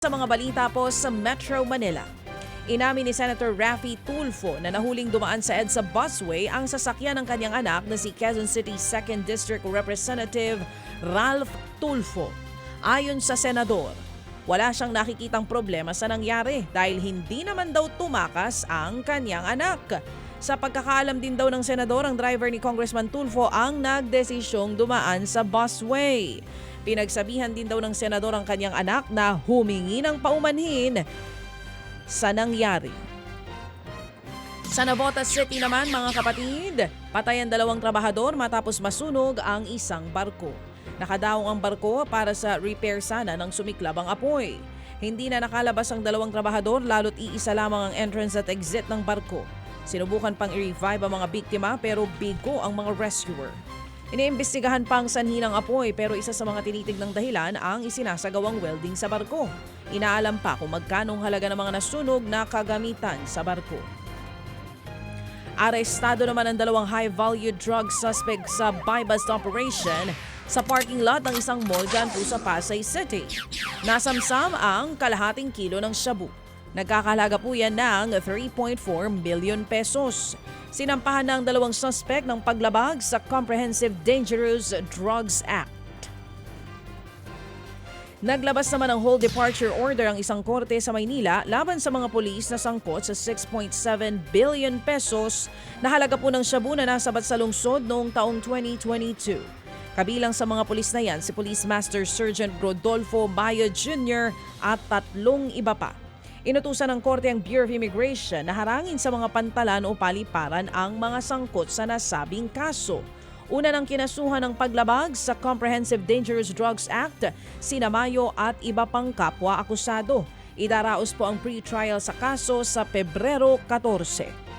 Sa mga balita po sa Metro Manila, inamin ni Senator Raffy Tulfo na nahuling dumaan sa EDSA busway ang sasakyan ng kanyang anak na si Quezon City 2nd District Representative Ralph Tulfo. Ayon sa senador, wala siyang nakikitang problema sa nangyari dahil hindi naman daw tumakas ang kanyang anak. Sa pagkakaalam din daw ng senador, ang driver ni Congressman Tulfo ang nagdesisyong dumaan sa busway. Pinagsabihan din daw ng senador ang kanyang anak na humingi ng paumanhin sa nangyari. Sa Navotas City naman mga kapatid, patay ang 2 trabahador matapos masunog ang isang barko. Nakadaong ang barko para sa repair sana nang sumiklab ang apoy. Hindi na nakalabas ang 2 trabahador lalo't iisa lamang ang entrance at exit ng barko. Sinubukan pang i-revive ang mga biktima pero bigo ang mga rescuer. Iniimbestigahan pa ang sanhi ng apoy pero isa sa mga tinitignang dahilan ang isinasagawang welding sa barko. Inaalam pa kung magkanong halaga ng mga nasunog na kagamitan sa barko. Arestado naman ang 2 high-value drug suspect sa buy-bust operation sa parking lot ng isang mall dyan po sa Pasay City. Nasamsam ang kalahating kilo ng shabu. Nagkakahalaga po yan ng 3.4 million pesos. Sinampahan ng 2 suspect ng paglabag sa Comprehensive Dangerous Drugs Act. Naglabas naman ng whole departure order ang isang korte sa Maynila laban sa mga pulis na sangkot sa 6.7 billion pesos na halaga po ng shabu na nasabat sa lungsod noong taong 2022. Kabilang sa mga pulis na yan si Police Master Sergeant Rodolfo Mayo Jr. at 3 iba pa. Inutusan ng korte ang Bureau of Immigration na harangin sa mga pantalan o paliparan ang mga sangkot sa nasabing kaso. Una ng kinasuhan ng paglabag sa Comprehensive Dangerous Drugs Act, sina Mayo at iba pang kapwa akusado. Idaraos po ang pre-trial sa kaso sa Pebrero 14.